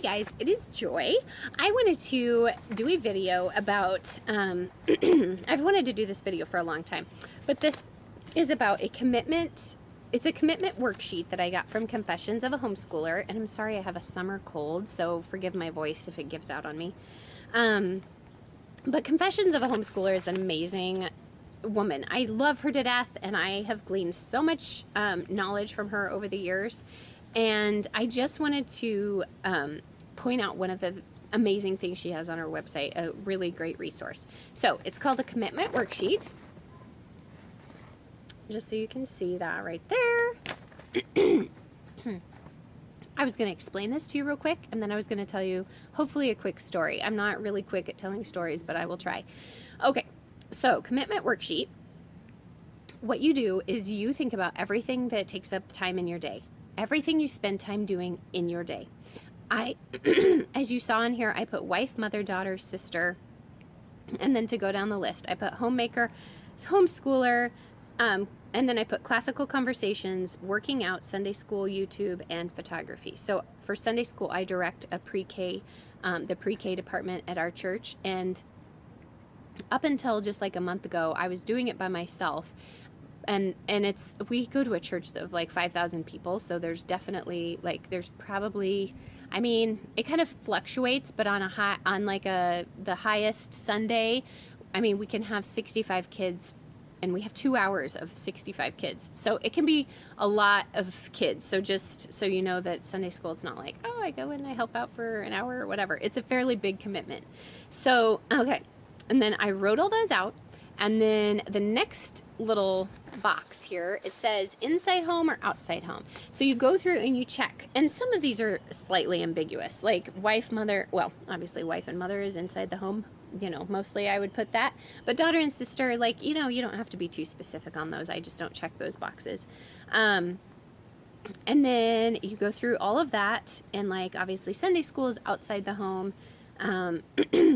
guys, it is Joy. I wanted to do a video about, I've wanted to do this video for a long time, but this is about a commitment. It's a commitment worksheet that I got from Confessions of a Homeschooler, and I'm sorry I have a summer cold, so forgive my voice if it gives out on me. But Confessions of a Homeschooler is an amazing woman. I love her to death, and I have gleaned so much knowledge from her over the years. And I just wanted to point out one of the amazing things she has on her website, a really great resource. So it's called a commitment worksheet. Just so you can see that right there. I was going to explain this to you real quick, and then I was going to tell you hopefully a quick story. I'm not really quick at telling stories, but I will try. Okay, so commitment worksheet. What you do is you think about everything that takes up time in your day. Everything you spend time doing in your day. As you saw in here, I put wife, mother, daughter, sister, and then to go down the list, I put homemaker, homeschooler, and then I put classical conversations, working out, Sunday school, YouTube, and photography. So for Sunday school, I direct a pre-K, the pre-K department at our church, and up until just like a month ago, I was doing it by myself. And we go to a church of like 5,000 people, so there's definitely there's probably, I mean, it kind of fluctuates, but on the highest Sunday, I mean, we can have 65 kids, and we have 2 hours of 65 kids, so it can be a lot of kids. So just so you know that Sunday school, it's not like, oh, I go and I help out for an hour or whatever. It's a fairly big commitment. So okay, and then I wrote all those out. And then the next little box here, it says inside home or outside home. So you go through and you check. And some of these are slightly ambiguous, like wife, mother. Well, obviously wife and mother is inside the home. You know, mostly I would put that. But daughter and sister, like, you know, you don't have to be too specific on those. I just don't check those boxes. And then you go through all of that. And like, obviously Sunday school is outside the home.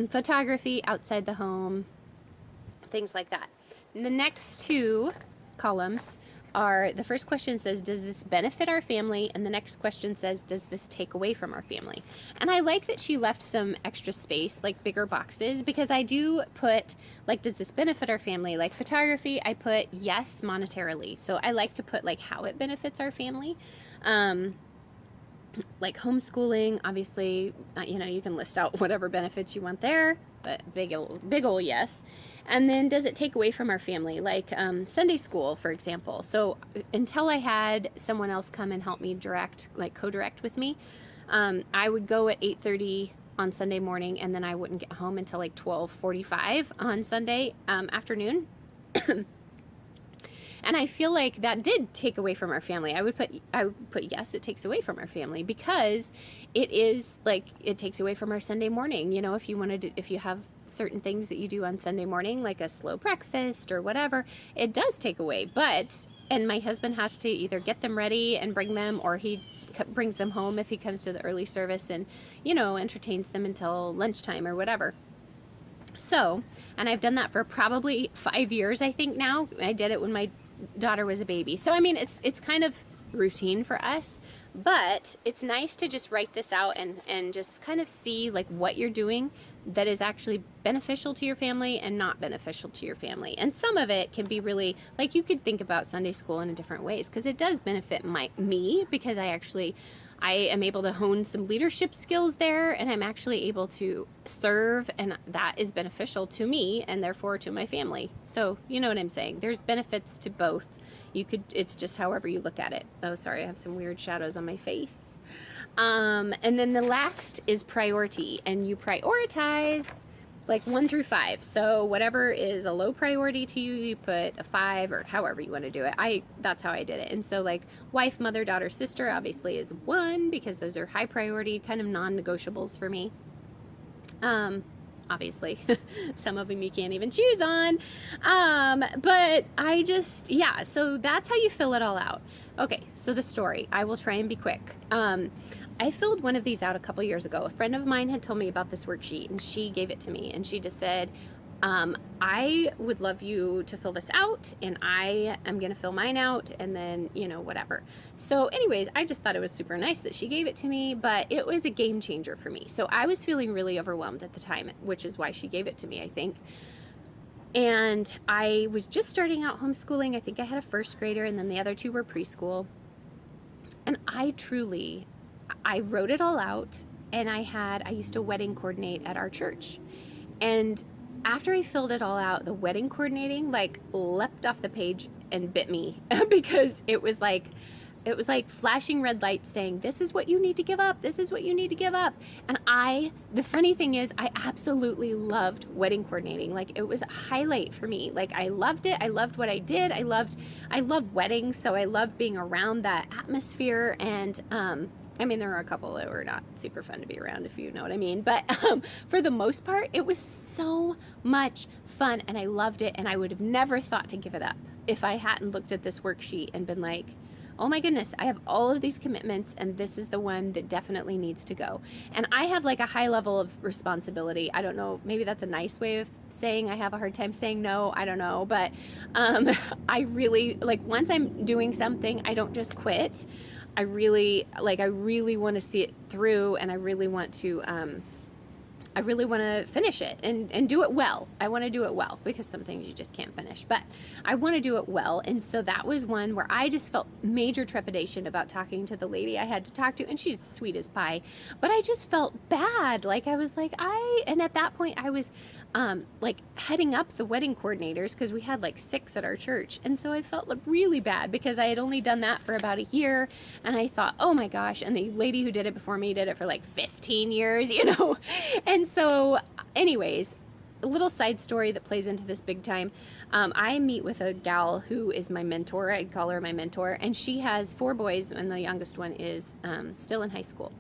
Photography, outside the home. Things like that. And the next two columns are, the first question says, does this benefit our family? And the next question says, does this take away from our family? And I like that she left some extra space, like bigger boxes, because I do put, like, does this benefit our family? Like photography, I put yes, monetarily. So I like to put like how it benefits our family. Like homeschooling, obviously, you know, you can list out whatever benefits you want there, but big ol' yes. And then does it take away from our family? Like Sunday school, for example. So until I had someone else come and help me direct, like co-direct with me, I would go at 8:30 on Sunday morning, and then I wouldn't get home until like 12:45 on Sunday afternoon. And I feel like that did take away from our family. I would put yes, it takes away from our family, because it is like, it takes away from our Sunday morning. You know, if you have certain things that you do on Sunday morning, like a slow breakfast or whatever, it does take away. And my husband has to either get them ready and bring them, or he brings them home if he comes to the early service and, you know, entertains them until lunchtime or whatever. So, and I've done that for probably 5 years, I think now. I did it when my daughter was a baby. So, I mean, it's kind of routine for us, but it's nice to just write this out and just kind of see like what you're doing that is actually beneficial to your family and not beneficial to your family. And some of it can be really, like, you could think about Sunday school in different ways, because it does benefit me, because I am able to hone some leadership skills there, and I'm actually able to serve, and that is beneficial to me and therefore to my family. So you know what I'm saying? There's benefits to both. It's just however you look at it. Oh, sorry, I have some weird shadows on my face. And then the last is priority, and you prioritize like 1 through 5. So whatever is a low priority to you, you put a 5, or however you want to do it. That's how I did it. And so like wife, mother, daughter, sister obviously is 1, because those are high priority, kind of non-negotiables for me. Obviously some of them you can't even choose on. But I just, yeah, so that's how you fill it all out. Okay, so the story, I will try and be quick. I filled one of these out a couple years ago. A friend of mine had told me about this worksheet, and she gave it to me, and she just said, I would love you to fill this out, and I am going to fill mine out, and then, whatever. So anyways, I just thought it was super nice that she gave it to me, but it was a game changer for me. So I was feeling really overwhelmed at the time, which is why she gave it to me, I think. And I was just starting out homeschooling. I think I had a first grader, and then the other two were preschool. And I wrote it all out, and I used to wedding coordinate at our church. And after I filled it all out, the wedding coordinating leapt off the page and bit me because it was like flashing red lights saying, this is what you need to give up. This is what you need to give up. And the funny thing is, I absolutely loved wedding coordinating. It was a highlight for me. I loved it. I loved what I did. I loved weddings. So I loved being around that atmosphere. And, there were a couple that were not super fun to be around, if you know what I mean. But for the most part, it was so much fun, and I loved it. And I would have never thought to give it up if I hadn't looked at this worksheet and been like, oh my goodness, I have all of these commitments, and this is the one that definitely needs to go. And I have a high level of responsibility. I don't know, maybe that's a nice way of saying I have a hard time saying no. I don't know. But I really, once I'm doing something, I don't just quit. I really want to see it through, and I really want to finish it and do it well. I want to do it well, because some things you just can't finish, but I want to do it well. And so that was one where I just felt major trepidation about talking to the lady I had to talk to, and she's sweet as pie, but I just felt bad. And at that point I was heading up the wedding coordinators, because we had 6 at our church. And so I felt really bad because I had only done that for about a year, and I thought, oh my gosh, and the lady who did it before me did it for 15 years, And so anyways, a little side story that plays into this big time. I meet with a gal who is my mentor. I call her my mentor, and she has 4 boys, and the youngest one is still in high school,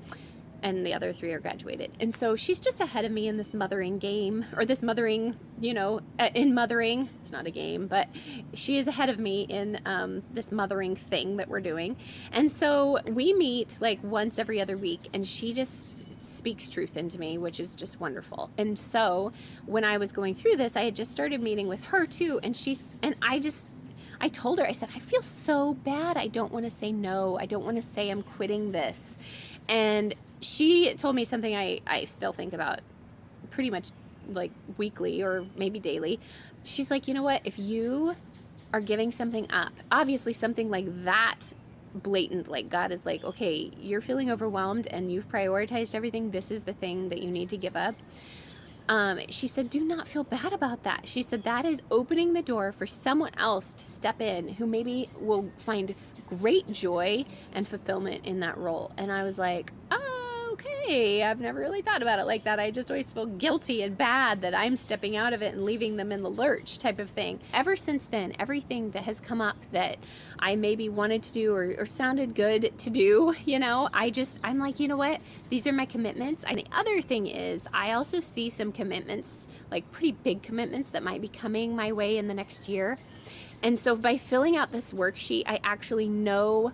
and the other 3 are graduated. And so she's just ahead of me in this mothering game, or this mothering, in mothering. It's not a game, but she is ahead of me in this mothering thing that we're doing. And so we meet once every other week, and she just speaks truth into me, which is just wonderful. And so when I was going through this, I had just started meeting with her too, and I told her, I said, I feel so bad. I don't want to say no. I don't want to say I'm quitting this. And she told me something I still think about pretty much weekly or maybe daily. She's like, you know what? If you are giving something up, obviously something like that blatant, God is okay, you're feeling overwhelmed and you've prioritized everything. This is the thing that you need to give up. She said, do not feel bad about that. She said, that is opening the door for someone else to step in who maybe will find great joy and fulfillment in that role. And I was like, oh, okay, I've never really thought about it like that. I just always feel guilty and bad that I'm stepping out of it and leaving them in the lurch, type of thing. Ever since then, everything that has come up that I maybe wanted to do or sounded good to do, I'm like, you know what? These are my commitments. And the other thing is, I also see some commitments, pretty big commitments that might be coming my way in the next year. And so by filling out this worksheet, I actually know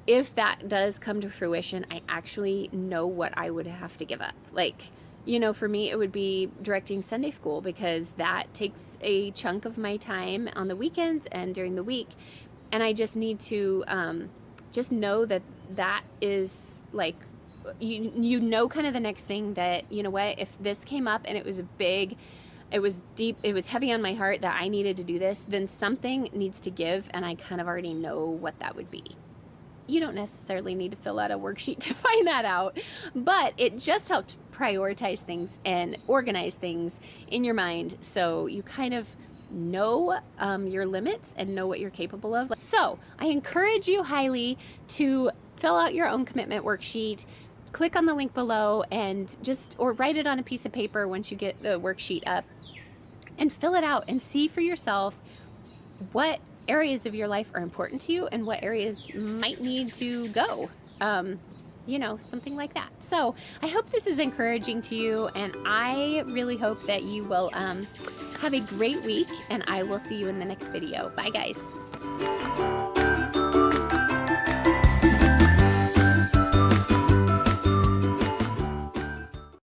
if that does come to fruition, I actually know what I would have to give up. For me, it would be directing Sunday school, because that takes a chunk of my time on the weekends and during the week. And I just need to just know that is kind of the next thing that, you know what, if this came up and it was it was deep, it was heavy on my heart that I needed to do this, then something needs to give, and I kind of already know what that would be. You don't necessarily need to fill out a worksheet to find that out, but it just helps prioritize things and organize things in your mind, so you kind of know your limits and know what you're capable of. So I encourage you highly to fill out your own commitment worksheet. Click on the link below and or write it on a piece of paper once you get the worksheet up, and fill it out and see for yourself what areas of your life are important to you and what areas might need to go. Something like that. So I hope this is encouraging to you, and I really hope that you will have a great week, and I will see you in the next video. Bye guys.